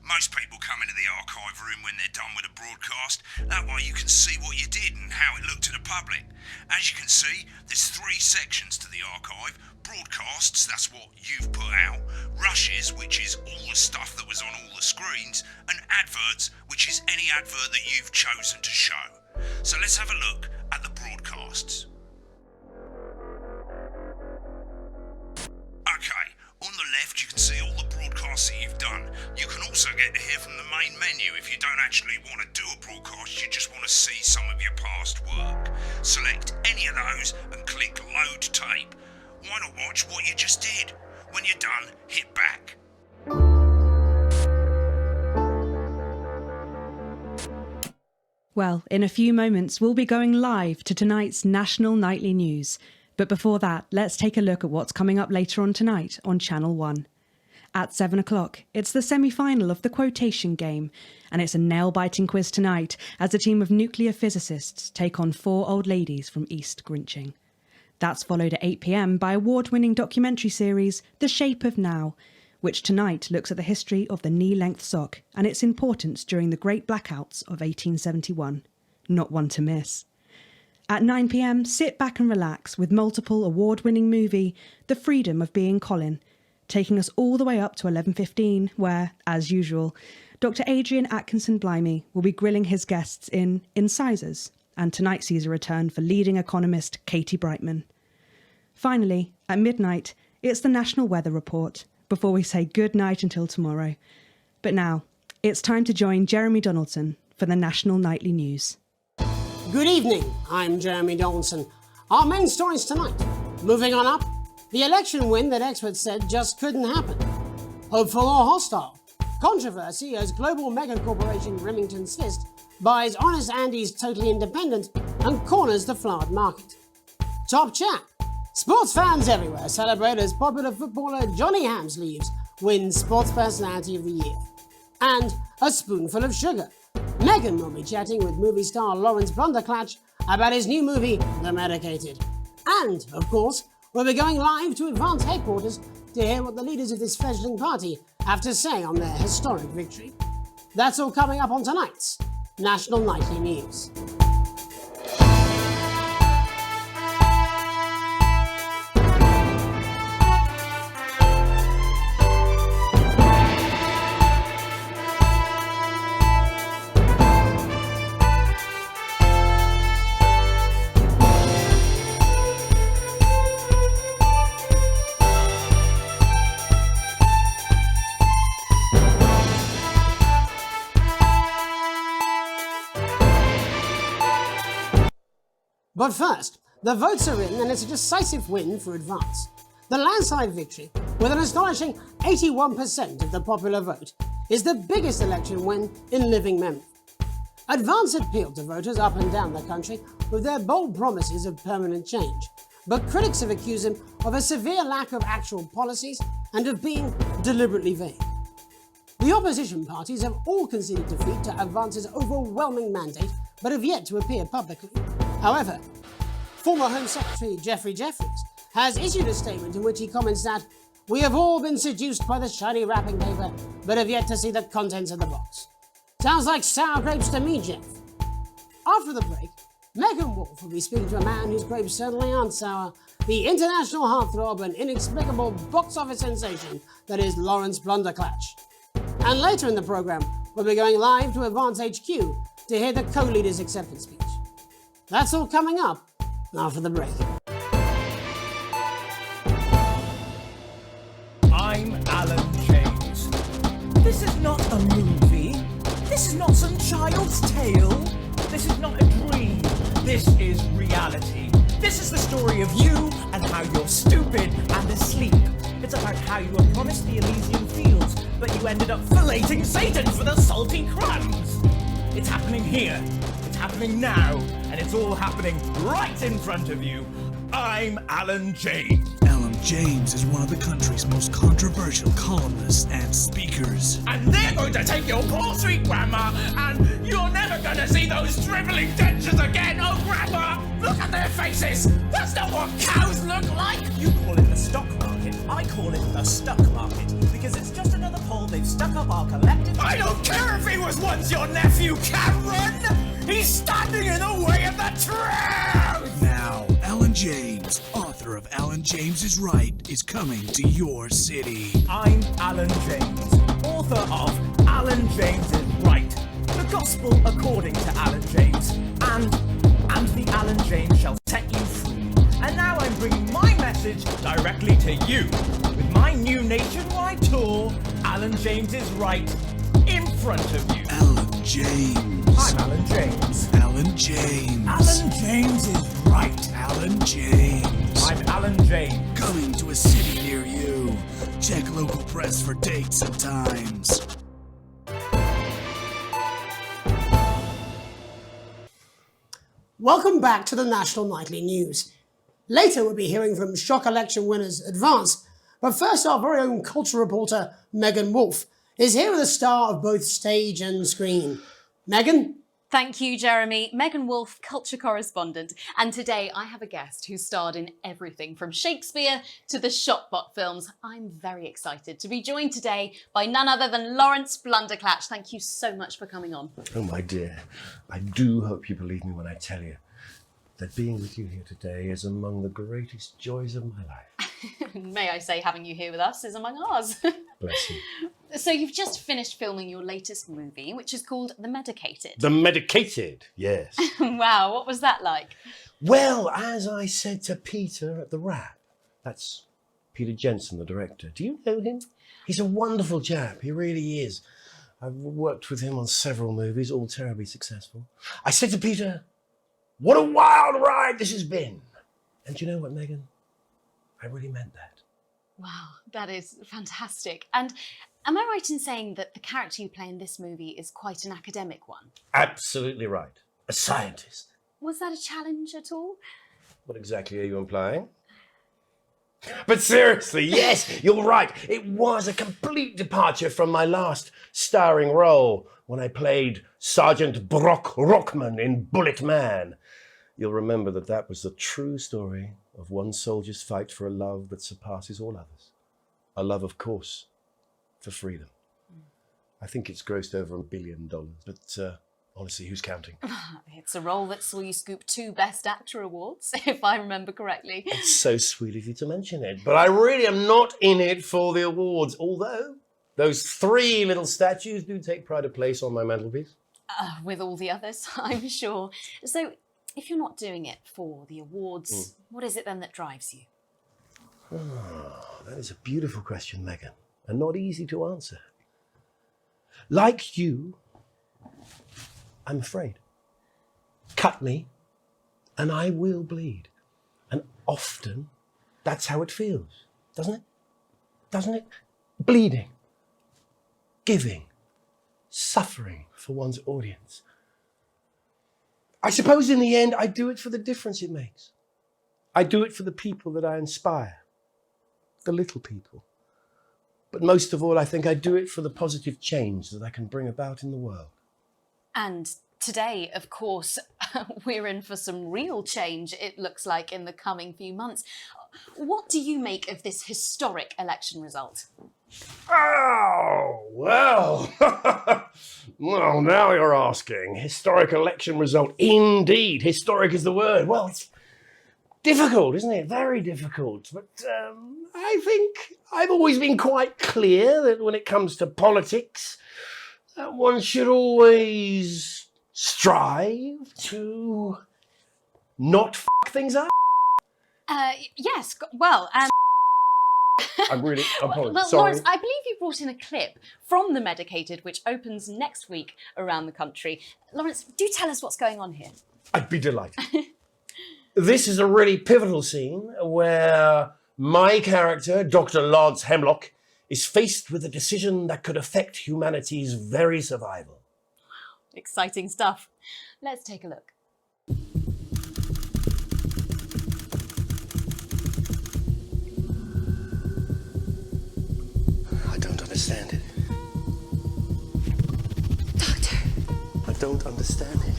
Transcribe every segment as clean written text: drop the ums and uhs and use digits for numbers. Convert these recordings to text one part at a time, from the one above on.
Most people come into the archive room when they're done with a broadcast. That way you can see what you did and how it looked to the public. As you can see, there's 3 sections to the archive. Broadcasts, that's what you've put out. Rushes, which is all the stuff that was on all the screens. And adverts, which is any advert that you've chosen to show. So let's have a look at the broadcasts. Okay, on the left you can see all the broadcasts that you've done. You can also get to hear from the main menu if you don't actually want to do a broadcast, you just want to see some of your past work. Select any of those and click Load Tape. Why not watch what you just did? When you're done, hit back. Well, in a few moments we'll be going live to tonight's National Nightly News. But before that, let's take a look at what's coming up later on tonight on Channel 1. At 7 o'clock, it's the semi-final of the quotation game, and it's a nail-biting quiz tonight as a team of nuclear physicists take on 4 old ladies from East Grinching. That's followed at 8 p.m. by award-winning documentary series The Shape of Now, which tonight looks at the history of the knee-length sock and its importance during the Great Blackouts of 1871. Not one to miss. At 9 p.m, sit back and relax with multiple award-winning movie The Freedom of Being Colin, taking us all the way up to 11:15, where, as usual, Dr. Adrian Atkinson Blimey will be grilling his guests in Incisors, and tonight sees a return for leading economist Katie Brightman. Finally, at midnight, it's the National Weather Report, before we say good night until tomorrow. But now, it's time to join Jeremy Donaldson for the National Nightly News. Good evening, I'm Jeremy Donaldson. Our main stories tonight. Moving on up, the election win that experts said just couldn't happen. Hopeful or hostile? Controversy as global mega corporation Remington Swist buys Honest Andy's Totally Independent and corners the flowered market. Top chat. Sports fans everywhere celebrate as popular footballer Johnny Hamsleeves wins Sports Personality of the Year. And a spoonful of sugar. Meghan will be chatting with movie star Lawrence Blunderclatch about his new movie, The Medicated. And, of course, we'll be going live to Advance headquarters to hear what the leaders of this fledgling party have to say on their historic victory. That's all coming up on tonight's National Nightly News. But first, the votes are in and it's a decisive win for Advance. The landslide victory, with an astonishing 81% of the popular vote, is the biggest election win in living memory. Advance appealed to voters up and down the country with their bold promises of permanent change, but critics have accused him of a severe lack of actual policies and of being deliberately vague. The opposition parties have all conceded defeat to Advance's overwhelming mandate, but have yet to appear publicly. However, former Home Secretary Geoffrey Jeffreys has issued a statement in which he comments that "We have all been seduced by the shiny wrapping paper, but have yet to see the contents of the box." Sounds like sour grapes to me, Jeff. After the break, Megan Wolf will be speaking to a man whose grapes certainly aren't sour, the international heartthrob and inexplicable box office sensation that is Lawrence Blunderclatch. And later in the programme, we'll be going live to Advance HQ to hear the co-leader's acceptance speech. That's all coming up after the break. I'm Alan James. This is not a movie. This is not some child's tale. This is not a dream. This is reality. This is the story of you and how you're stupid and asleep. It's about how you were promised the Elysian fields, but you ended up filleting Satan for the salty crumbs. It's happening here. It's happening now. And it's all happening right in front of you. I'm Alan James. Alan James is one of the country's most controversial columnists and speakers. And they're going to take your poor sweet grandma, and you're never going to see those dribbling dentures again. Oh, grandma, look at their faces. That's not what cows look like. You call it the stock market. I call it the stuck market, because it's just another poll now they've stuck up our collective... I don't care if he was once your nephew, Cameron! He's standing in the way of the truth! Now, Alan James, author of Alan James is Right, is coming to your city. I'm Alan James, author of Alan James is Right, the gospel according to Alan James, and the Alan James shall set you free. And now I'm bringing my message directly to you, with my new nationwide tour, Alan James is Right, in front of you. Alan James. I'm Alan James. Alan James. Alan James is Right. Alan James. I'm Alan James. Coming to a city near you. Check local press for dates and times. Welcome back to the National Nightly News. Later we'll be hearing from shock election winners Advance, but first our very own culture reporter Megan Wolfe is here with a star of both stage and screen. Megan? Thank you, Jeremy. Megan Wolfe, culture correspondent. And today I have a guest who starred in everything from Shakespeare to the Shotbot films. I'm very excited to be joined today by none other than Lawrence Blunderclatch. Thank you so much for coming on. Oh, my dear, I do hope you believe me when I tell you that being with you here today is among the greatest joys of my life. May I say, having you here with us is among ours. Bless you. So you've just finished filming your latest movie, which is called The Medicated. The Medicated, yes. Wow, what was that like? Well, as I said to Peter at the Wrap, that's Peter Jensen, the director. Do you know him? He's a wonderful chap, he really is. I've worked with him on several movies, all terribly successful. I said to Peter, what a wild ride this has been. And you know what, Megan? I really meant that. Wow, that is fantastic. And am I right in saying that the character you play in this movie is quite an academic one? Absolutely right. A scientist. Was that a challenge at all? What exactly are you implying? But seriously, yes, you're right. It was a complete departure from my last starring role when I played Sergeant Brock Rockman in Bullet Man. You'll remember that that was the true story of one soldier's fight for a love that surpasses all others. A love, of course, for freedom. I think it's grossed over $1 billion, but honestly, who's counting? It's a role that saw you scoop 2 Best Actor awards, if I remember correctly. It's so sweet of you to mention it, but I really am not in it for the awards, although those 3 little statues do take pride of place on my mantelpiece. With all the others, I'm sure. So, if you're not doing it for the awards, what is it then that drives you? Oh, that is a beautiful question, Megan, and not easy to answer. Like you, I'm afraid. Cut me, and I will bleed. And often, that's how it feels, doesn't it? Doesn't it? Bleeding, giving, suffering for one's audience. I suppose in the end, I do it for the difference it makes. I do it for the people that I inspire, the little people. But most of all, I think I do it for the positive change that I can bring about in the world. And today, of course, we're in for some real change, it looks like, in the coming few months. What do you make of this historic election result? Oh, well. Well, now you're asking. Historic election result. Indeed, historic is the word. Well, it's difficult, isn't it? Very difficult. But I think I've always been quite clear that when it comes to politics, one should always strive to not f*** things up. Yes, well, I'm apologize. well, Sorry. Lawrence, I believe you brought in a clip from The Medicated, which opens next week around the country. Lawrence, do tell us what's going on here. I'd be delighted. This is a really pivotal scene where my character, Dr. Lance Hemlock, is faced with a decision that could affect humanity's very survival. Exciting stuff. Let's take a look. I don't understand it. Doctor. I don't understand it.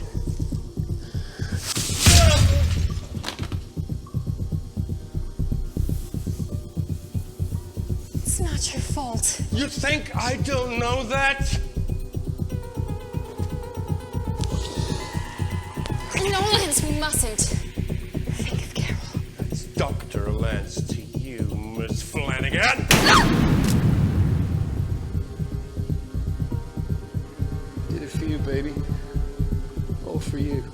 It's not your fault. fault. You think I don't know that? No, Lance, we mustn't. Think of Carol. It's Dr. Lance to you, Miss Flanagan. Did it for you, baby. All for you.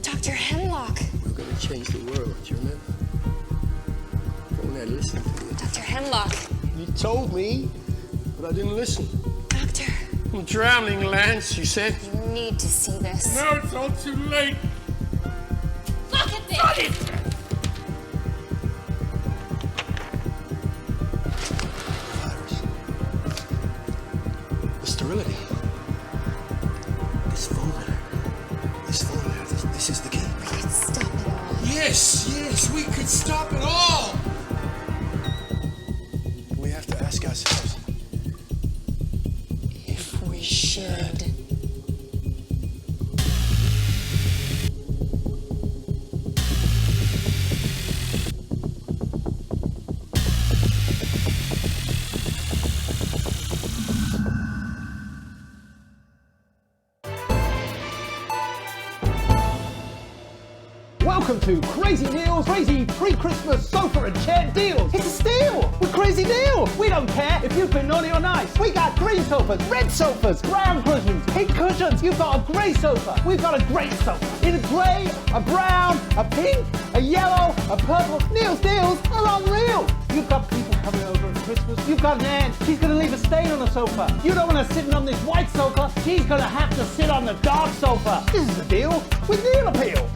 Dr. Hemlock. We're gonna change the world, do you remember? Don't let listen to you. Dr. Hemlock. You told me, but I didn't listen. Doctor. I'm drowning, Lance, you said. You need to see this. No, it's all too late. Look at this! Virus. The sterility. This phone letter. This is the key. We could stop it all. Yes, we could stop it all. We have to ask ourselves if we should. Welcome to Crazy Deals, crazy pre-Christmas sofa and chair deals. It's a steal with Crazy Deal. We don't care if you've been naughty or nice. We got green sofas, red sofas, brown cushions, pink cushions. You've got a grey sofa. We've got a great sofa. In a grey, a brown, a pink, a yellow, a purple. Neil's deals are unreal. You've got people coming over at Christmas. You've got an aunt. She's going to leave a stain on the sofa. You don't want her sitting on this white sofa. She's going to have to sit on the dark sofa. This is the deal with Neil Appeal.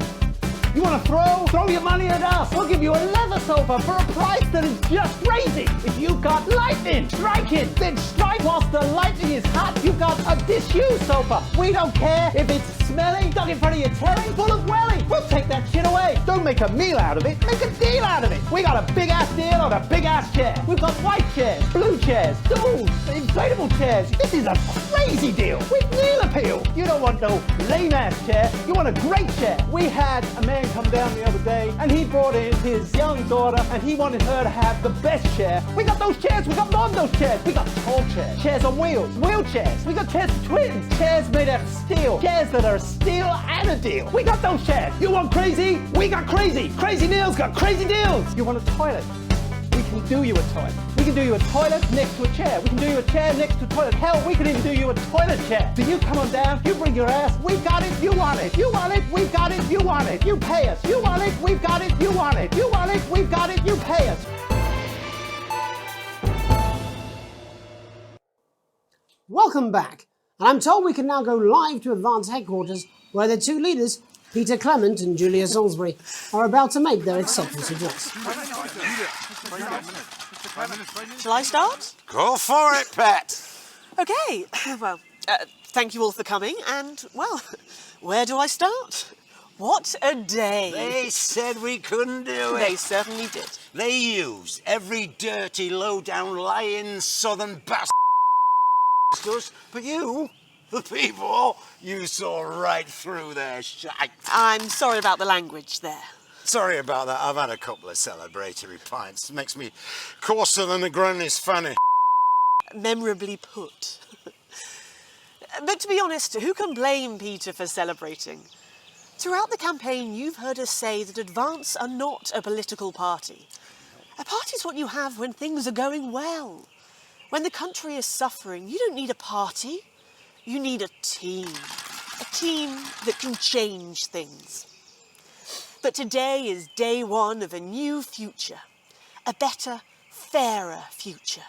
You want to throw? Throw your money at us. We'll give you a leather sofa for a price that is just crazy. If you've got lightning, strike it. Then strike whilst the lightning is hot. You've got a disused sofa. We don't care if it's smelly, stuck in front of your telly, full of welly. We'll take that shit away. Don't make a meal out of it. Make a deal out of it. We got a big-ass deal on a big-ass chair. We've got white chairs, blue chairs, stools, inflatable chairs. This is a crazy deal with Neil Appeal. You don't want no lame-ass chair. You want a great chair. We had a man come down the other day and he brought in his young daughter and he wanted her to have the best chair. We got those chairs. We got more of those chairs. We got tall chairs, chairs on wheels, wheelchairs. We got chairs for twins, chairs made out of steel, chairs that are a steal and a deal. We got those chairs. You want crazy? We got crazy. Crazy Neil's got crazy deals. You want a toilet? We can do you a toilet. We can do you a toilet next to a chair. We can do you a chair next to a toilet. Hell, we can even do you a toilet chair. So you come on down, you bring your ass, we've got it, you want it. You want it, we've got it, you want it. You pay us. You want it, we've got it, you want it. You want it, we've got it, you pay us. Welcome back. And I'm told we can now go live to Advance headquarters where the two leaders, Peter Clement and Julia Salisbury, are about to make their acceptance address. Shall I start? Go for it, Pat. Okay, well, thank you all for coming, and, well, where do I start? What a day. They said we couldn't do it. They certainly did. They used every dirty, low-down, lying southern bastard. But you, the people, you saw right through their shite. I'm sorry about the language there. Sorry about that. I've had a couple of celebratory pints. Makes me coarser than a granny's fanny. Memorably put. But to be honest, who can blame Peter for celebrating? Throughout the campaign, you've heard us say that Advance are not a political party. A party's what you have when things are going well. When the country is suffering, you don't need a party. You need a team. A team that can change things. But today is day one of a new future. A better, fairer future.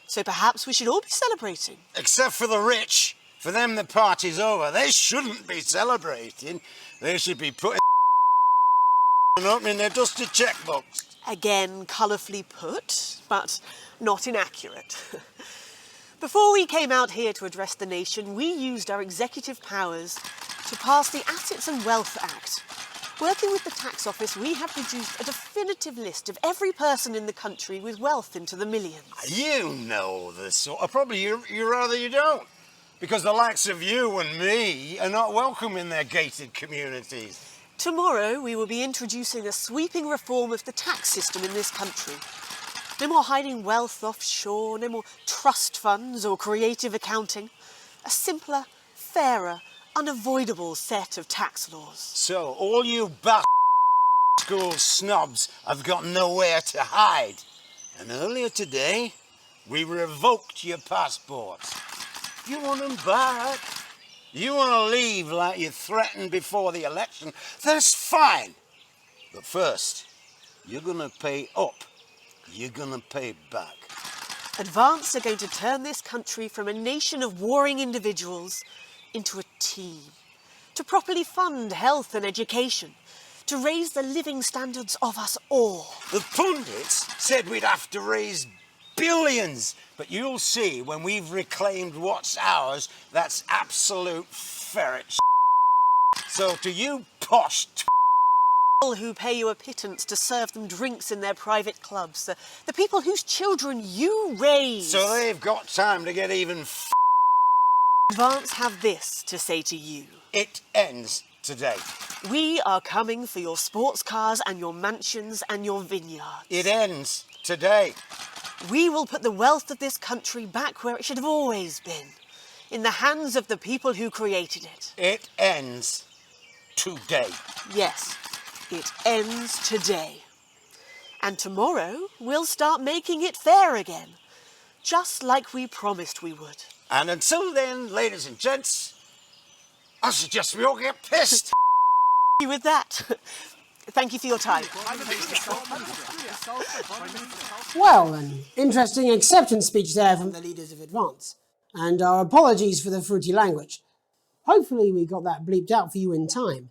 So perhaps we should all be celebrating. Except for the rich. For them, the party's over. They shouldn't be celebrating. They should be putting up in their dusty checkbooks. Again, colourfully put, but not inaccurate. Before we came out here to address the nation, we used our executive powers to pass the Assets and Wealth Act. Working with the tax office, we have produced a definitive list of every person in the country with wealth into the millions. You know the sort of probably you rather you don't. Because the likes of you and me are not welcome in their gated communities. Tomorrow, we will be introducing a sweeping reform of the tax system in this country. No more hiding wealth offshore, no more trust funds or creative accounting. A simpler, fairer, unavoidable set of tax laws. So, all you school snobs have got nowhere to hide. And earlier today, we revoked your passports. You want them back? You want to leave like you threatened before the election? That's fine. But first, you're going to pay up. You're going to pay back. Advance are going to turn this country from a nation of warring individuals into a team. To properly fund health and education. To raise the living standards of us all. The pundits said we'd have to raise billions. But you'll see when we've reclaimed what's ours, that's absolute ferret shit. So to you posh who pay you a pittance to serve them drinks in their private clubs, the people whose children you raise. So they've got time to get even Advance have this to say to you. It ends today. We are coming for your sports cars and your mansions and your vineyards. It ends today. We will put the wealth of this country back where it should have always been. In the hands of the people who created it. It ends today. Yes. It ends today. And tomorrow, we'll start making it fair again. Just like we promised we would. And until then, ladies and gents, I suggest we all get pissed. With that. Thank you for your time. Well, an interesting acceptance speech there from the leaders of Advance. And our apologies for the fruity language. Hopefully we got that bleeped out for you in time.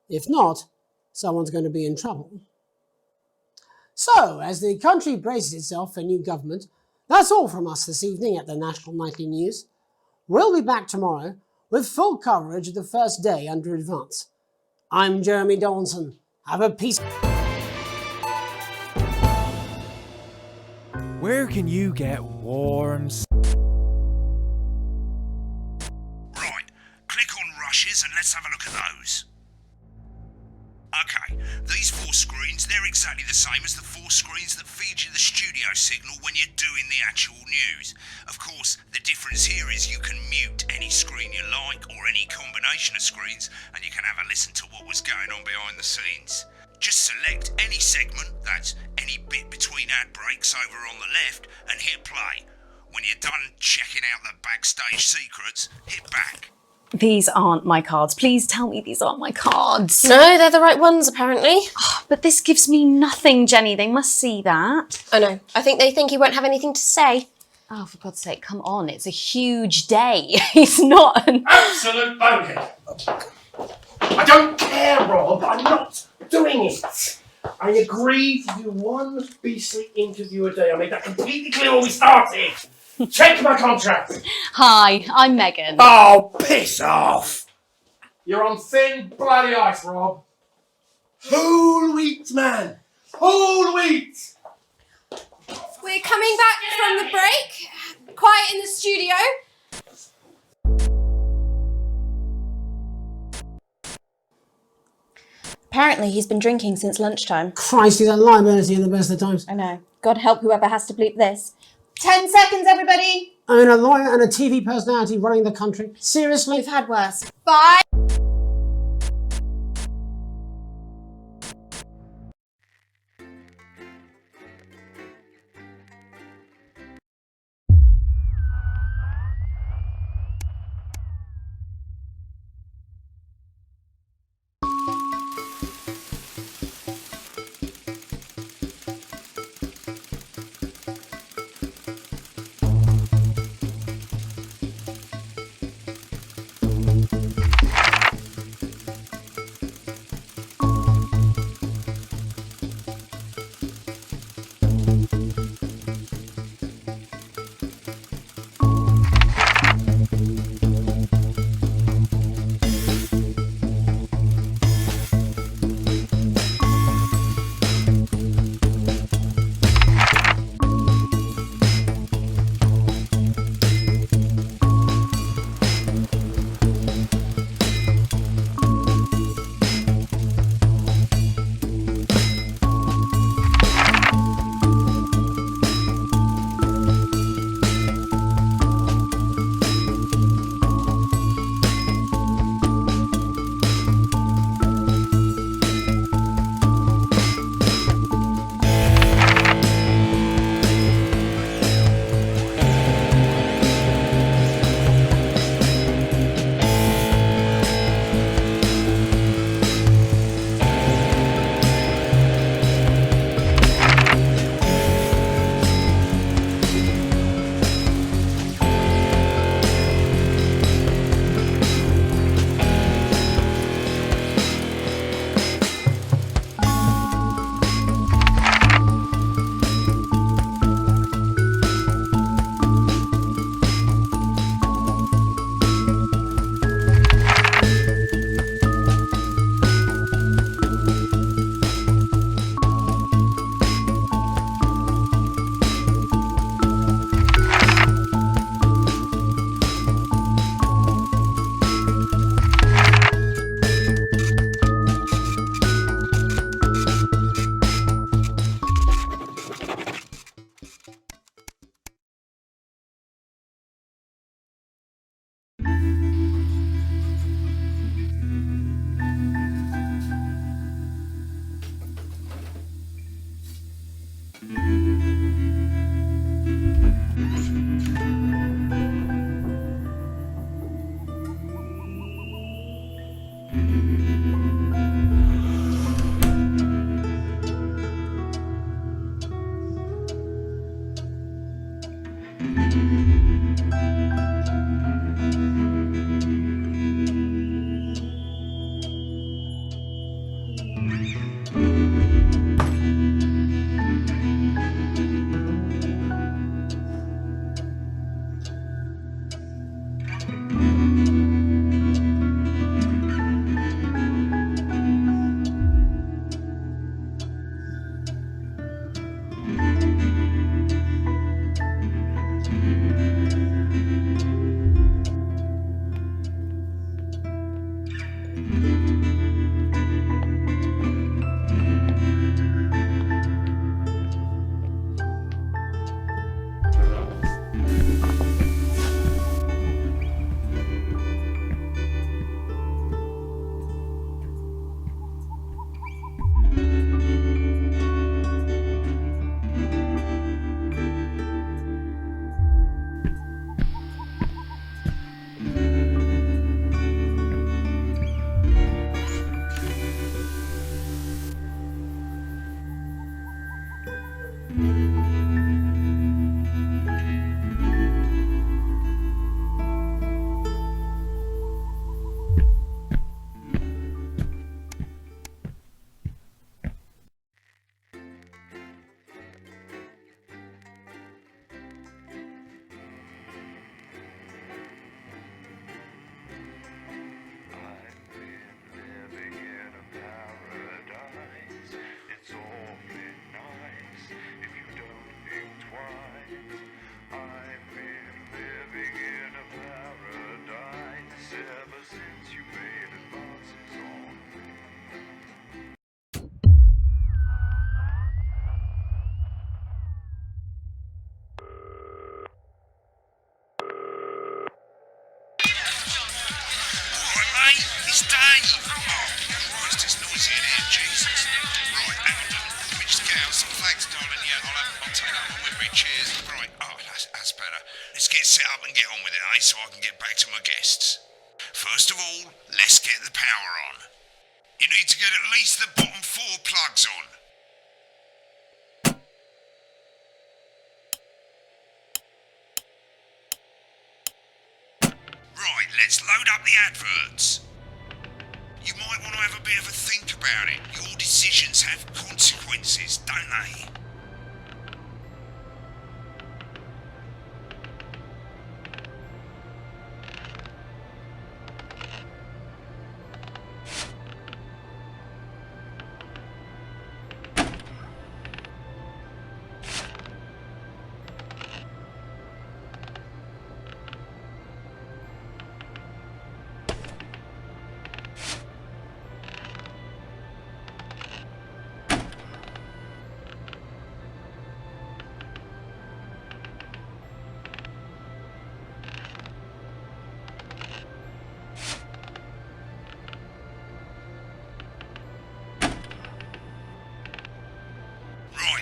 If not, someone's going to be in trouble. So, as the country braces itself for new government, that's all from us this evening at the National Nightly News. We'll be back tomorrow with full coverage of the first day under Advance. I'm Jeremy Donaldson. Have a peace. Where can you get warm? Right, click on rushes and let's have a look at those. Okay, these 4 screens, they're exactly the same as the 4 screens that feed you the studio signal when you're doing the actual news. Of course, the difference here is you can mute any screen you like or any combination of screens and you can have a listen to what was going on behind the scenes. Just select any segment, that's any bit between ad breaks over on the left, and hit play. When you're done checking out the backstage secrets, hit back. These aren't my cards. Please tell me these aren't my cards. No, they're the right ones, apparently. Oh, but this gives me nothing, Jenny. They must see that. Oh no, I think they think he won't have anything to say. Oh, for God's sake, come on. It's a huge day. He's not an... Absolute bonehead. I don't care, Rob. I'm not doing it. I agreed to do one beastly interview a day. I made that completely clear when we started. Check my contract. Hi, I'm Megan. Oh, piss off. You're on thin bloody ice, Rob. Whole wheat, man. Whole wheat. We're coming back from the break. Quiet in the studio. Apparently he's been drinking since lunchtime. Christ, he's that liability in the best of times. I know. God help whoever has to bleep this. 10 seconds, everybody. I mean, a lawyer and a TV personality running the country. Seriously? We've had worse. 5. get back to my guests. First of all, let's get the power on. You need to get at least the bottom 4 plugs on. Right, let's load up the adverts. You might want to have a bit of a think about it. Your decisions have consequences, don't they?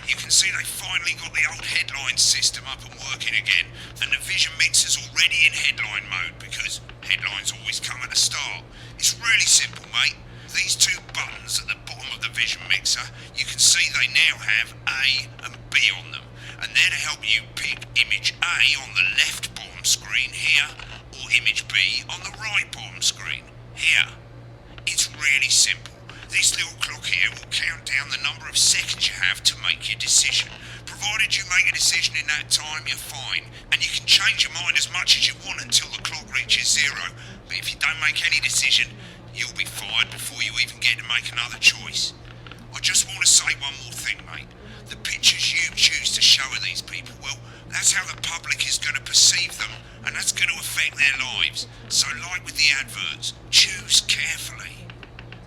You can see they finally got the old headline system up and working again. The Navision mixer's already in headline mode because headlines always come at the start. It's really simple, mate. These 2 buttons at the bottom of the Vision mixer, you can see they now have A and B on them. And they're to help you pick image A on the left bottom screen here, or image B on the right bottom screen here. It's really simple. This little clock here will count down the number of seconds you have to make your decision. Provided you make a decision in that time, you're fine. And you can change your mind as much as you want until the clock reaches 0. But if you don't make any decision, you'll be fired before you even get to make another choice. I just want to say one more thing, mate. The pictures you choose to show of these people, well, that's how the public is going to perceive them, and that's going to affect their lives. So like with the adverts, choose carefully.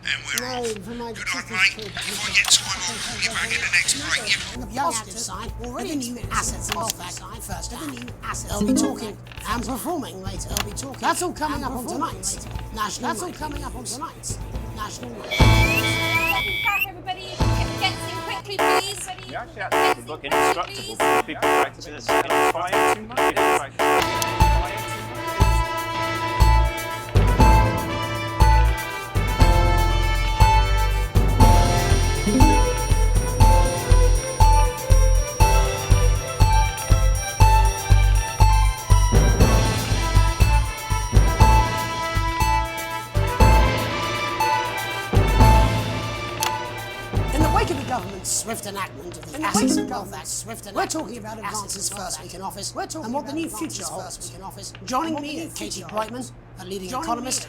And we're off. Good luck, mate. If I get time, I'll call you back in the next break. On the positive side, already new assets and side first. The new assets. They'll be talking and performing later. They'll be talking. That's all coming up on tonight's national. That's all coming up on tonight's national. Back, everybody. Get in quickly, please. You actually have to look indestructible because people practice this fire too much. Government's swift enactment of the Assets and Wealth Act. We're talking about advances first week in office. And what the new future holds. Joining me are Katie Brightman, a leading economist,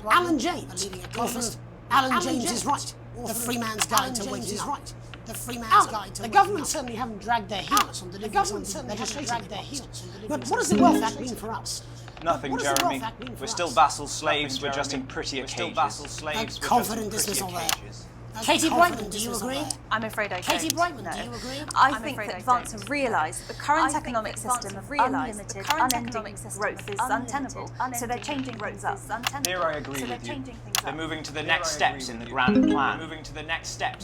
Alan James, a leading economist. Alan James is right. The Free Man's Guide to Waking Up. The Free Man's Guide to Waking Up. The government certainly haven't dragged their heels on delivering some legislative reforms. But what does the Wealth Act mean for us? Nothing, Jeremy. We're still vassal slaves. We're just in prettier cages. Confident dismissal there. Katie Brightman, do you agree? I'm afraid I don't. Katie Brightman, do you agree? I think that Advance have realised that the current economic system of unlimited, unending growth is untenable, so they're changing things up. Here I agree with you. They're moving to the next steps in the grand plan.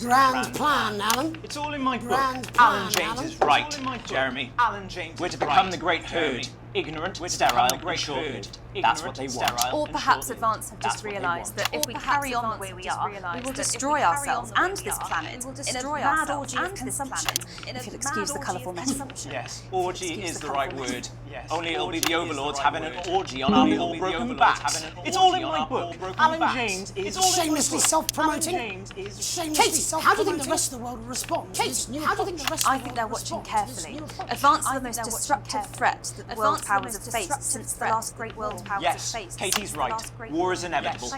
Grand plan, Alan. It's all in my book. Grand Alan plan, James is right, Jeremy. Alan James We're to become the great herd. Ignorant, sterile, and short-lived. That's what they want. Or perhaps Advance have just realised that if we carry on the way we are, we will destroy ourselves and this planet in a mad orgy of consumption, if you'll excuse the colourful metaphor. Yes, orgy is the right word. Only it'll be the overlords having an orgy on our poor broken backs. It's all in my book. Alan James is shamelessly self-promoting. Katie, how do you think the rest of the world will respond? Katie, how do you think the rest of the world will respond? I think they're watching carefully. Advance are the most destructive threat that the world powers have faced since the last great world powers have faced. Katie's right. War is inevitable.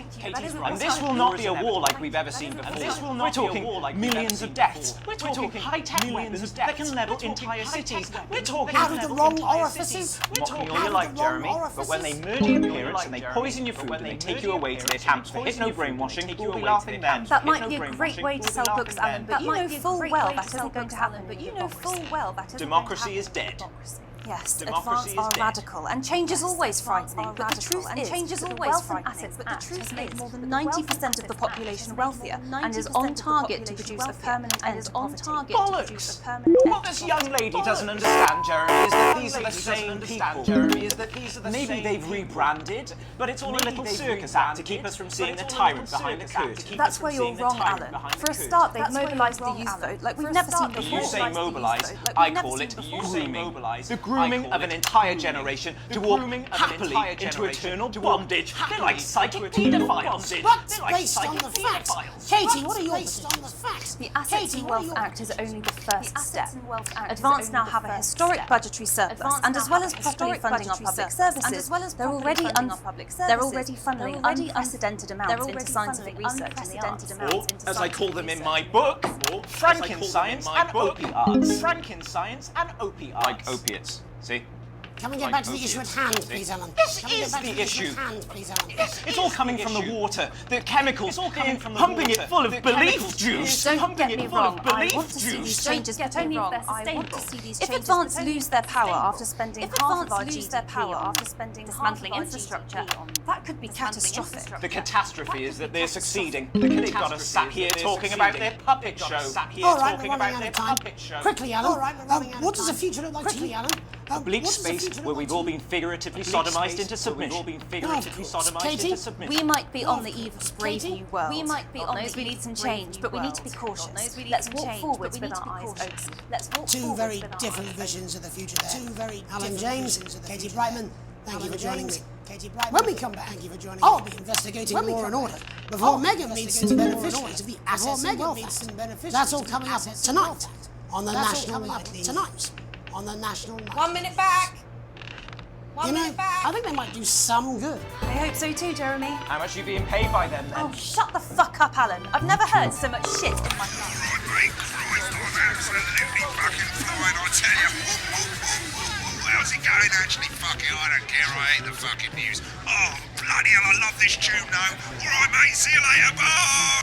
And this will not be a war like we've ever seen before. We're talking millions of deaths. We're talking high-tech weapons that can level entire cities. We're talking out of the wrong orifices. Mock me all you like, Jeremy, but when they murder your parents and they poison your food and they take you away to their camps for hypno-brainwashing, you'll be laughing then. That might be a great way to sell books, Alan, but you know full well that isn't going to happen. But you know full well that democracy is dead. Yes, Democracy advance are is dead. radical, and change is always frightening. But the truth is, change is always frightening. But the truth is, more than 90% of the population wealthier, and is on target to produce a permanent end to poverty. Bollocks! What this young lady doesn't understand, Jeremy, is that these are the same people. Jeremy, is that these are the Maybe they've rebranded, but it's all a little circus act to keep us from seeing the tyrant behind the curtain. That's where you're wrong, Alan. For a start, they've mobilised the youth vote like we've never seen before. You say mobilise, I call it grooming. The grooming of an entire generation to walk happily into eternal bondage. They're like psychic paedophiles. But based on the facts. Katie, what are your facts? The Assets and Wealth Act is only the first step. Advance now have a historic budgetary surplus, and as well as properly funding our public services, they're already funneling unprecedented amounts into scientific research in the arts. Or, as I call them in my book, Frankenscience and opiates. Frankenscience and opiates. Like opiates, see? Can we get back to the issue at hand, please, Alan? This is the issue. It's all coming from the water, the chemicals, pumping it full of belief juice. Don't get me wrong, I want to see these changes only if they're sustainable. If Advance lose their power after spending half of our GDP dismantling infrastructure, that could be catastrophic. The catastrophe is that they're succeeding. They've got us sat here talking about their puppet show. All right, we're running out of time. Quickly, Alan. What does the future look like to you, Alan? A bleak space where we've all been figuratively sodomized into submission. Katie, we might be on the eve of a brave new world. We might be on the eve. We need some change, but we need to be cautious. Let's walk forwards with our eyes open. Two very different visions of the future there. Two very Alan James, Katie Brightman, thank you for joining me. When we come back, I'll be investigating Law and Order before Megan meets some beneficiaries of the Assets and Wealth Act. That's all coming up tonight on the National Nightly News. On the National Night. 1 minute back. One minute back. I think they might do some good. I hope so too, Jeremy. How much are you being paid by them then? Oh, shut the fuck up, Alan. I've never heard so much shit in my life. Right, mate, Christ, I'm absolutely fucking flying, I tell you. How's it going, actually? Fuck it, I don't care, I hate the fucking news. Oh, bloody hell, I love this tune, though. All right, mate, see you later, bye!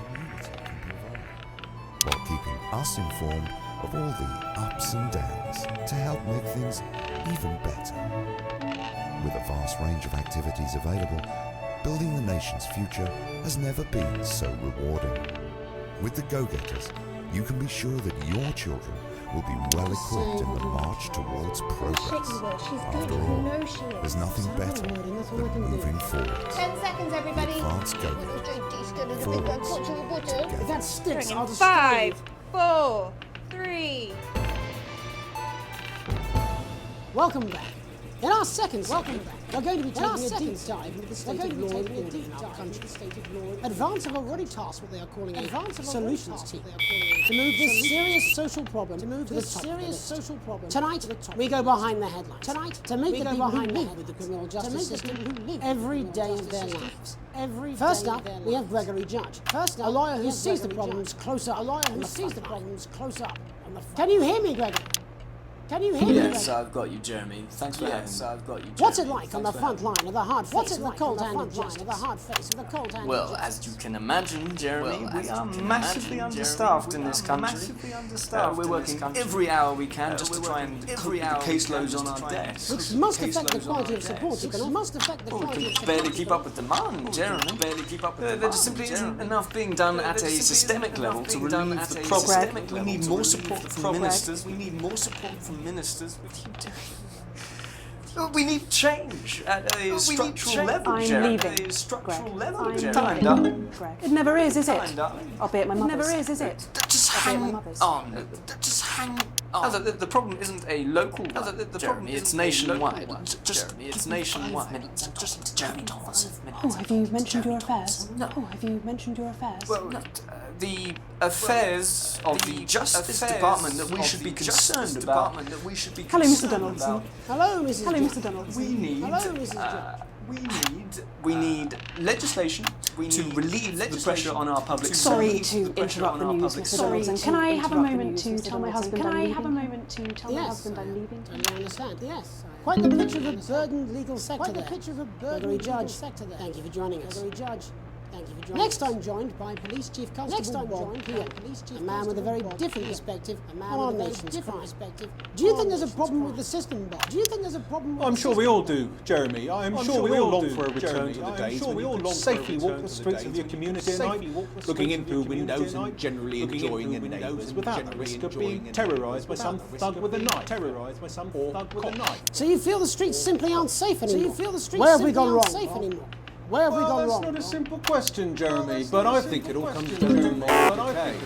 While keeping us informed of all the ups and downs to help make things even better. With a vast range of activities available, building the nation's future has never been so rewarding. With the Go-Getters, you can be sure that your children will be well equipped in the march towards progress. After all, there's nothing better than moving forward. 10 seconds, everybody. Advanced Go-Getters. Forwards together. If that sticks, I'll just 5, 4, 3. Welcome back. In our second segment, we're going to be taking a deep dive into the state of law and order in our country. Advance have already tasked what they are calling a solutions team to move this serious social problem to the top. Tonight, we go behind the headlines. To make it behind the headlines with the criminal justice system every day of their lives. First up, we have Gregory Judge, a lawyer who sees the problems close up. Can you hear me, Gregory? Can you hear me? Yes, I've got you, Jeremy. Thanks for having me. I've got you, Jeremy. What's it like on the front line of the hard face of the cold-handed justice? Well, as you can imagine, Jeremy, we are massively understaffed in this country. We're working every hour we can just to try and cope with the caseloads on our desks. Which must affect the quality of support. We can barely keep up with demand, Jeremy. There just simply isn't enough being done at a systemic level to relieve the problem. We need more support from ministers. Ministers, we need change at a structural level, Jeremy. Time, darling. It never is it? I'll be at my mother's. It never is it? Just hang on. The problem isn't a local one, Jeremy. It's nationwide. It's nationwide. Just Jeremy Thomas. Oh, have you mentioned your affairs? No. Oh, have you mentioned your affairs? Well, the affairs of the Justice Department that we should be concerned about. Hello, Mr. Donaldson. Hello, Mrs. Hello, Mr. Donaldson. We need legislation to relieve the pressure on our public. Sorry to interrupt the news, Mr. Donaldson. Can I have a moment to tell my husband I'm leaving? I understand. Yes. Quite the picture of a burdened legal sector there. Gregory Judge. Thank you for joining us. Thank you for joining Next, I'm joined by Police Chief Constable Bob Peel, a man with a very different perspective on our nation's crime. Do you think there's a problem with the system, Bob? Do you think there's a problem with I'm the sure we system? all do, Jeremy. I'm sure we all long for a return to the days when you could safely walk the streets of your community at night, looking in through windows and generally enjoying your neighbours without the risk of being terrorised by some thug with a knife. So you feel the streets simply aren't safe anymore? Where have we gone wrong? Where have we gone wrong? That's not a simple question, Jeremy, but I think it all comes down to moral decay.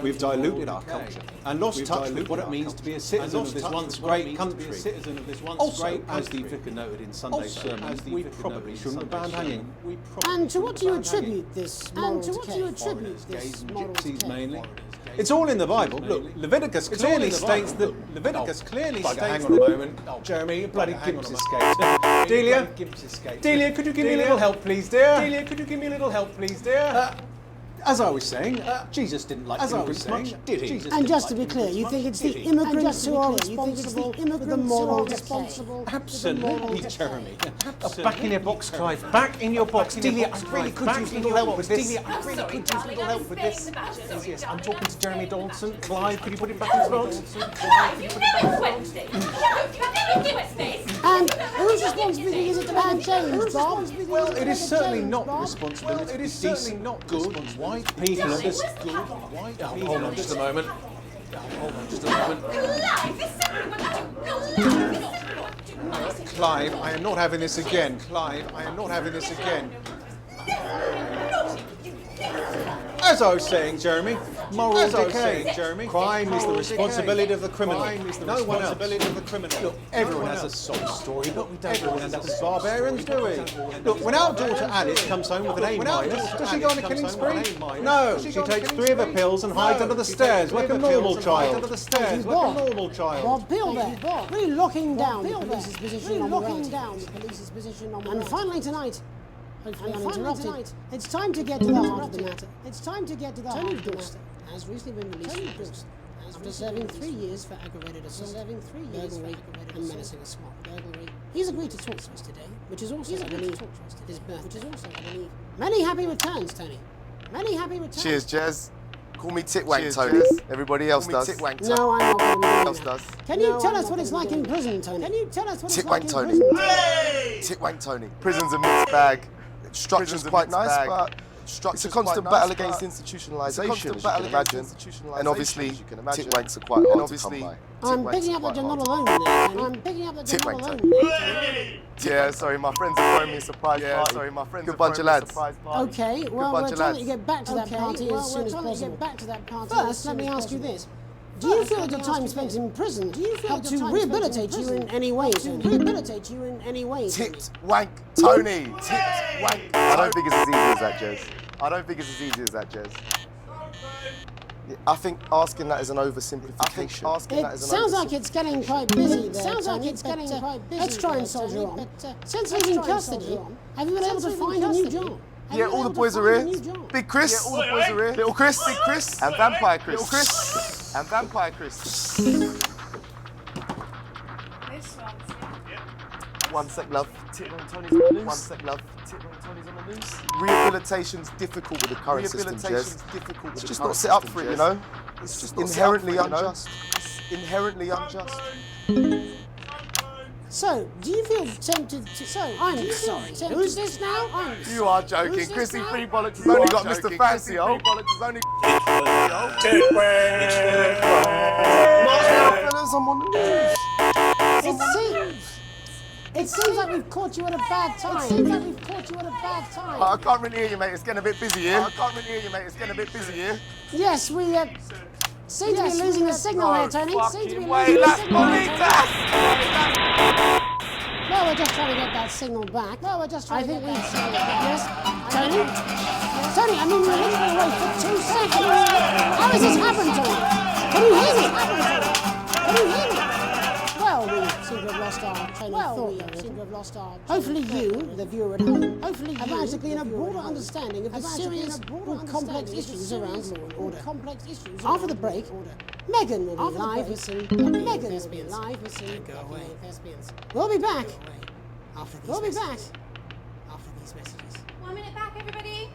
We've diluted our culture and lost touch with what it means to be a citizen of this once great country. Also, as the vicar noted in Sunday's sermon, we probably shouldn't have banned hanging. And to what do you attribute this moral decay? Gays and gypsies mainly. It's all in the Bible. Look, Leviticus clearly states that. Hang on a moment, Jeremy, bloody gimps escaped. Delia, could you give me a little help, please, dear? As I was saying, Jesus didn't like immigrants much, did he? And just to be clear, you think it's the immigrants who are responsible for the moral decay? Absolutely, Jeremy. Back in your box, Clive. Back in your box. Delia, I really could use a little help with this. Yes, I'm talking to Jeremy Donaldson. Clive, could you put it back in his box? And whose responsibility is it to ban James, Bob? Well, it is certainly not the responsibility. It is certainly not good. White people of this good white people. Hold on just a moment. Clive, I am not having this again. As I was saying, Jeremy, moral decay. Crime is the responsibility of the criminal. No one else. Look, everyone has a sob story, but we don't all end up as barbarians, do we? Look, when our daughter Alice comes home with an A minus, does she go on a killing spree? No, she takes 3 of the pills and hides under the stairs like a normal child. Bob Peel there, really locking down the police's position on the And finally tonight, hopefully uninterrupted, it's time to get to the heart of the matter. Tony Dorster has recently been released from prison after serving 3 years for aggravated assault, burglary and menacing assault. He's agreed to talk to us today, which is also, I believe, his birthday. Many happy returns, Tony. Many happy returns. Cheers, Jez. Call me Titwank, Tony. Everybody else does. No, I'm not going to do that. Can you tell us what it's like in prison, Tony? Titwank, Tony. Titwank, Tony. Prison's a mixed bag. Structure's quite nice, but it's a constant battle against institutionalisation, as you can imagine. And obviously, Titwanks are quite hard to come by. I'm picking up that you're not alone there. Titwank, Tony. Yeah, sorry, my friends are throwing me a surprise party. Good bunch of lads. Okay, well, we're trying to get back to that party as soon as possible. First, let me ask you this. Do you feel that your time spent in prison helped to rehabilitate you in any way? Titwank, Tony. Titwank. I don't think it's as easy as that, Jez. Yeah, I think asking that is an oversimplification. It sounds like it's getting quite busy there, Tony, let's try and soldier on. Since he's in custody, have you been able to find a new job? Yeah, all the boys are here. Big Chris. Yeah, all the boys are here. Little Chris. Big Chris. And Vampire Chris. Little Chris. And Vampire Chris. One sec, love. Tony's on the news. One sec, love. Tony's on the news. Rehabilitation's difficult with the current system, Jez. It's just not set up for it, you know? It's just inherently unjust. It's inherently unjust. So, do you feel tempted to... I'm sorry. Who's this now? You are joking. Chrissy Free Bollocks has only got Mr. Fancy, oh. I'm on the news. It seems like we've caught you at a bad time. I can't really hear you, mate. It's getting a bit busy here. Yes, we seem to be losing the signal here, Tony. Well, we're just trying to get that signal back. I think we've seen it. Yes, Tony? Tony, I mean, we're literally away for 2 seconds. How has this happened, Tony? Can you hear me? Well, we seem to have lost our train of thought. Hopefully you, the viewer at home, have managed to glean a broader understanding of the serious and complex issues around law and order. After the break, Megan will be live with some thespians. We'll be back after these messages. 1 minute back, everybody.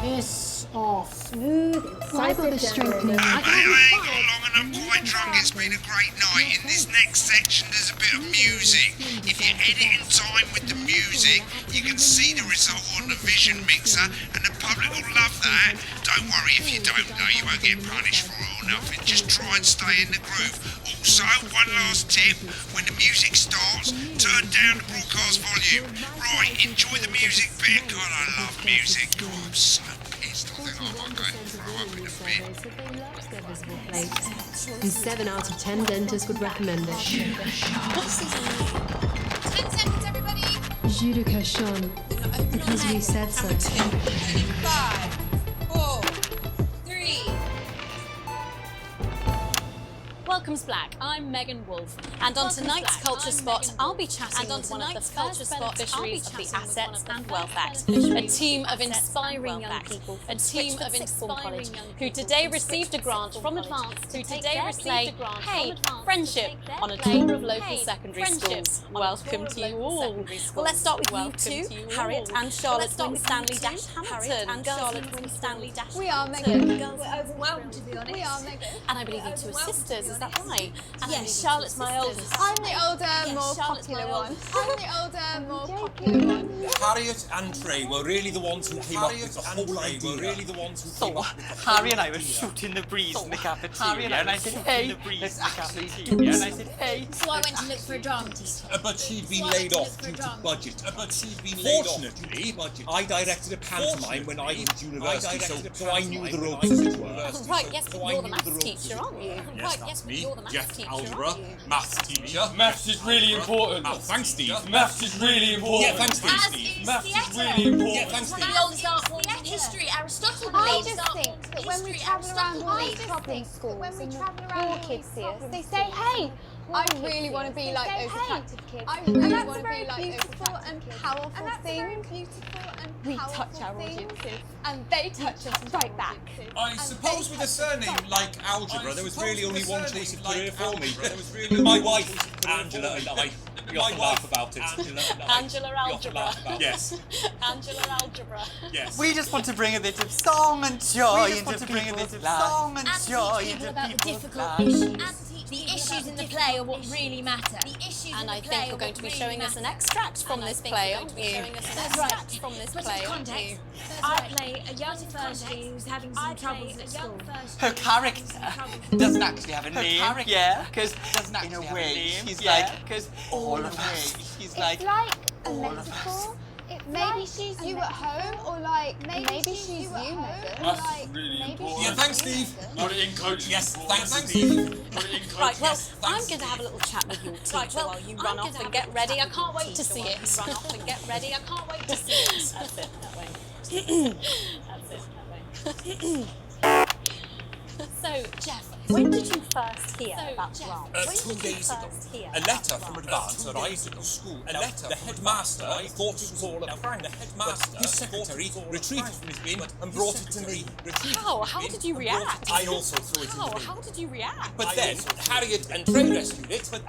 Piss off. Smooth, incisive strengthening. I ain't got long and I'm quite drunk. It's been a great night. In this next section, there's a bit of music. If you edit in time with the music, you can see the result on the Vision Mixer, and the public will love that. Don't worry if you don't know, you won't get punished for it or nothing. Just try and stay in the groove. Also, one last tip, when the music starts, turn down the broadcast volume. Right, enjoy the music bit. God, I love music. God, I'm so pissed. I think I might go and throw up in a bit. And 7 out of 10 dentists would recommend it. 10 seconds, everybody. Judica Sean, because we said so. 5, 4, 3. Welcome's Black. I'm Megan Wolf, and on tonight's Culture Spot, I'll be chatting with one of the first beneficiaries of the Assets and Wealth Act, a team of inspiring young people, a team of Sixth College, who today received a grant from Advance to take their play, Hey, Friendship, on a tour of local secondary schools. Welcome to you all. Well, let's start with you two, Harriet and Charlotte Winstanley Dash. We are, Megan. We're overwhelmed, to be honest. We are, Megan. And I believe you two are sisters, is that right? Yes, Charlotte's my oldest. I'm the older, more popular one. I'm the older, more popular one. Harriet and Trey were really the ones who came up with the whole idea. Harry and I were shooting the breeze in the cafeteria, and I said, hey, let's actually do it. And I said, hey. So I went to look for a drama teacher. But she'd been laid off due to budget. Fortunately, I directed a pantomime when I was at university, so I knew the ropes as it were. Right, yes, but you're the maths teacher, aren't you? Yes, that's me, Jeff Algebra, maths teacher. Maths is really important. Thanks, Steve. Maths is really important. Yeah, thanks, Steve. Maths is really important. Yeah, thanks, Steve. The oldest art form in history, Aristotle I believes. just think that when we travel around all these problem schools and the poor kids see us, they say, hey, I really want to be like those attractive kids. I really want to be like those beautiful and powerful things. We touch our audiences and they touch us right back. I suppose with a surname like Algebra, there was really only one choice of career for me. My wife, Angela, and I. We often laugh about it. Angela Algebra. Yes. Angela Algebra. Yes. We just want to bring a bit of song and joy into people's lives. And teach people about the difficult issues. The issues in the play are what really matter. And I think you're going to be showing us an extract from this play, aren't you? That's right. From this play, aren't you? I play a young first year who's having some troubles at school. Her character doesn't actually have a name, because in a way she's like all of us. She's like all of us. Maybe she's you at home, or like maybe she's you, Megan. That's really important. Yeah, thanks, Steve. Put it in, coach. Yes, thanks, Steve. Put it in, coach. Right, well, I'm going to have a little chat with your teacher while you run off and get ready. I can't wait to see it. Run off and get ready. I can't wait to see it. That's it, that way. That's it, that way. So, Jeff, when did you first hear about grant? 2 days ago. A letter from Advance arrived at the school. The headmaster thought it was all a prank. His secretary retrieved it from his bin and brought it to me. How? How did you react? I also threw it in the bin. How did you react? But then Harriet and Trey rescued it, and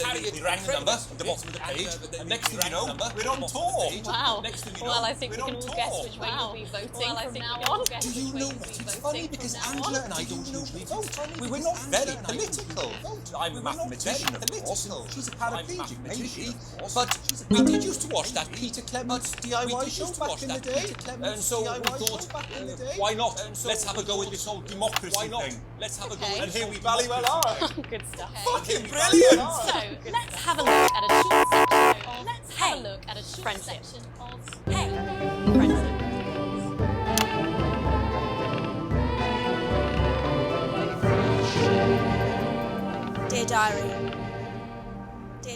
Harriet rang the number at the bottom of the page, and next thing you know, we're on tour. Wow. Well, I think we can all guess which way you'll be voting from now on. Do you know what? It's funny because Angela and I don't usually vote. We were not very political. I'm a mathematician, of course. She's a paraplegic, maybe. But we did used to watch that Peter Clements DIY show back in the day. And so we thought, why not? Let's have a go with this whole democracy thing. Let's have a go. And here we valley well are. Good stuff. Fucking brilliant! So, let's have a look at a short section of Let's have a look at a short section of Hey, Friendship. Dear Diary.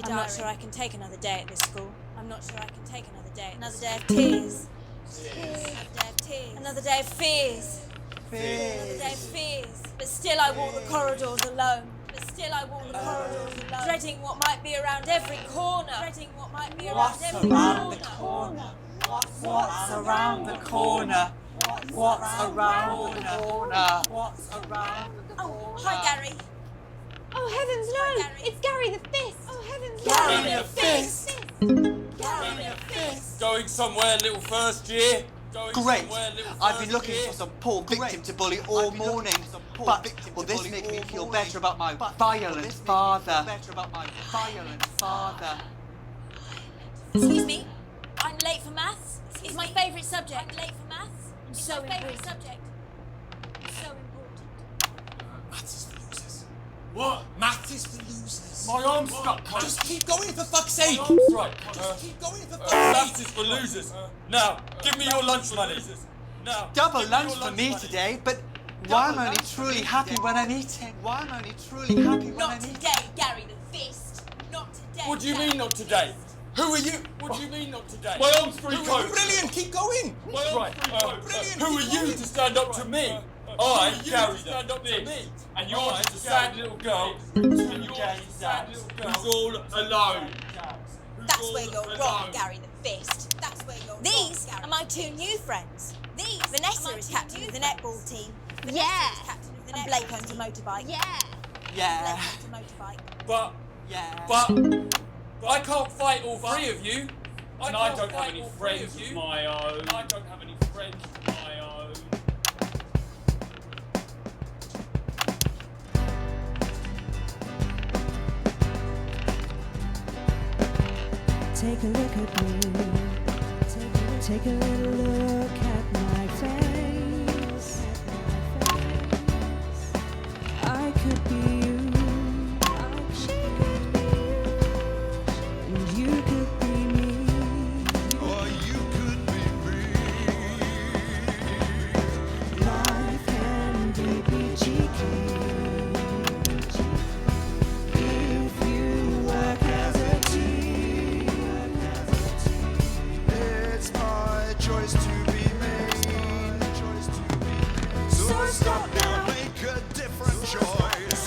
I'm not sure I can take another day at this school. I'm not sure I can take another day. Another day of tears. Another day of fears. Another day of fears. But still I walk the corridors alone. Dreading what might be around every corner. What's around the corner? What's around the corner? What's around the corner? What's around the corner? Oh, hi Gary. Oh heavens no! It's Gary the Fist! Oh heavens no! Gary the Fist! Going somewhere, little first year? Great. I've been looking for some poor victim to bully all morning. But will this make me feel better about my violent father? Excuse me, I'm late for maths. It's my favourite subject. I'm late for maths. It's so important. So important. Maths is for losers. What? Maths is for losers. My arm's stuck, cunt. Just keep going, for fuck's sake. Right. Just keep going, for fuck's sake. Maths is for losers. Now, give me your lunch money. Now. Double lunch for me today, but why am I only truly happy when I'm eating? Why am I only truly happy when I'm eating? Not today, Gary the Fist. Not today. What do you mean not today? Who are you? What do you mean not today? My arm's free coat. Brilliant, keep going. Right. Who are you to stand up to me? I, Gary, stand up to me. And you're just a sad little girl. And you're just a sad little girl who's all alone. That's where you're wrong, Gary the Fist. That's where you're These are my two new friends. Vanessa is captain of the netball team. Yeah. And Blake owns a motorbike. Yeah. But I can't fight all three of you. And I don't have any friends of my own. I don't have any friends of my own. Take a look at me. Take a little look at my face. I could be you. She could be you. And you could be me. Or you could be me. Life can be cheeky. If you work as a team. It's my choice to be made. So stop now, make a different choice.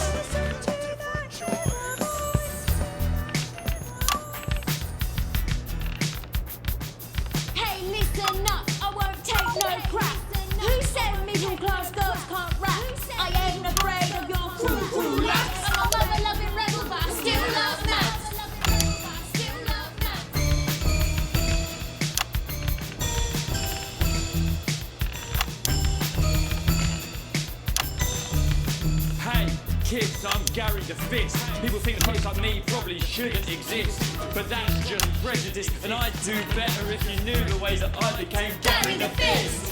Hey, listen up, I won't take no crap. Who said middle class girls can't rap? I ain't afraid of your cruel laps. I'm a mother-loving rebel, but I still love maths. Hey, kids, I'm Gary the Fist. People think folks like me probably shouldn't exist, but that's just prejudice, and I'd do better if you knew the way that I became Gary the Fist.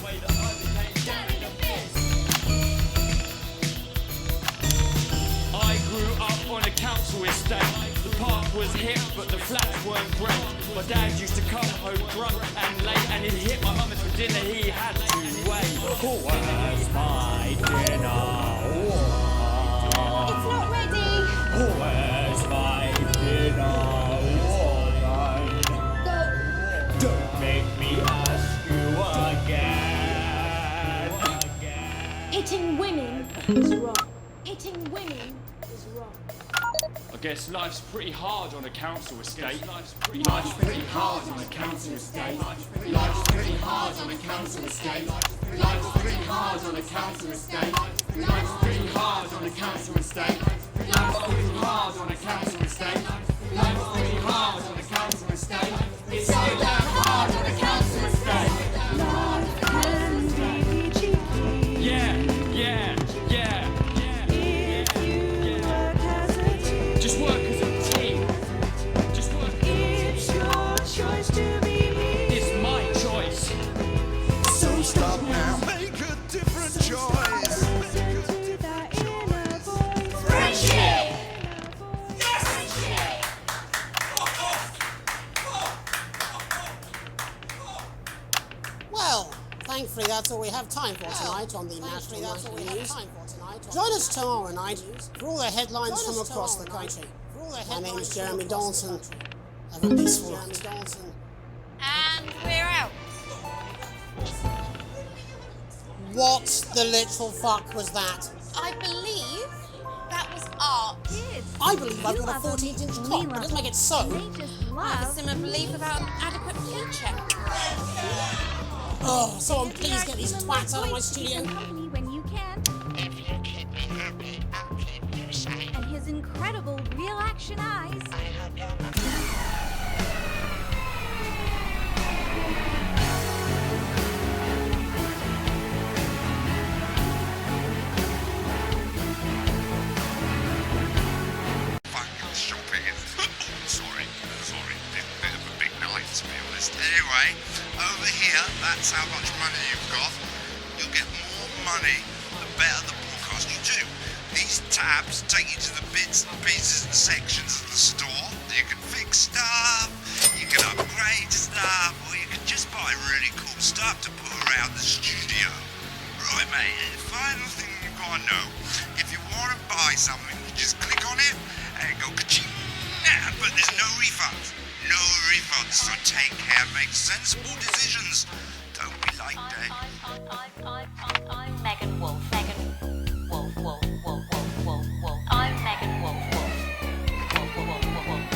I grew up on a council estate. The park was hip, but the flats weren't great. My dad used to come home drunk and late, and he'd hit my mum for dinner. He had to wait. Where's my dinner? It's not ready. Where's my dinner? Don't make me ask you again. Hitting women is wrong. Hitting women is wrong. I guess life's pretty hard on a council estate. Life's pretty hard on a council estate. Life's pretty hard on a council estate. Life's pretty hard on a council estate. Life's pretty hard on a council estate. Life's pretty hard on a council estate. Life's pretty hard on a council estate. It's so damn hard on a council estate. Life can be cheeky. Yeah. If you work as a team. Just work as a team. Just work. It's your choice to be me. It's my choice. So stop now, make a different choice. Friendship! Well, thankfully that's all we have time for tonight on the National Nightly News. Join us tomorrow night for all the headlines from across the country. My name's Jeremy Donaldson. Have a peaceful night. And we're out. What the literal fuck was that? I believe that was art. I believe I've got a 14-inch cock, but doesn't make it so. I have a similar belief about an adequate feature. Oh, someone please get these twats out of my studio. When you can. If you keep me happy, I'll keep you sane. And his incredible real action eyes. I hope you're not happy. That's how much money you've got. You'll get more money the better the broadcast you do. These tabs take you to the bits and pieces and sections of the store. You can fix stuff, you can upgrade stuff, or you can just buy really cool stuff to put around the studio. Right, mate, and the final thing you've got to know, if you want to buy something, you just click on it and go ka-ching. But there's no refunds. No refunds, so take care, make sensible decisions.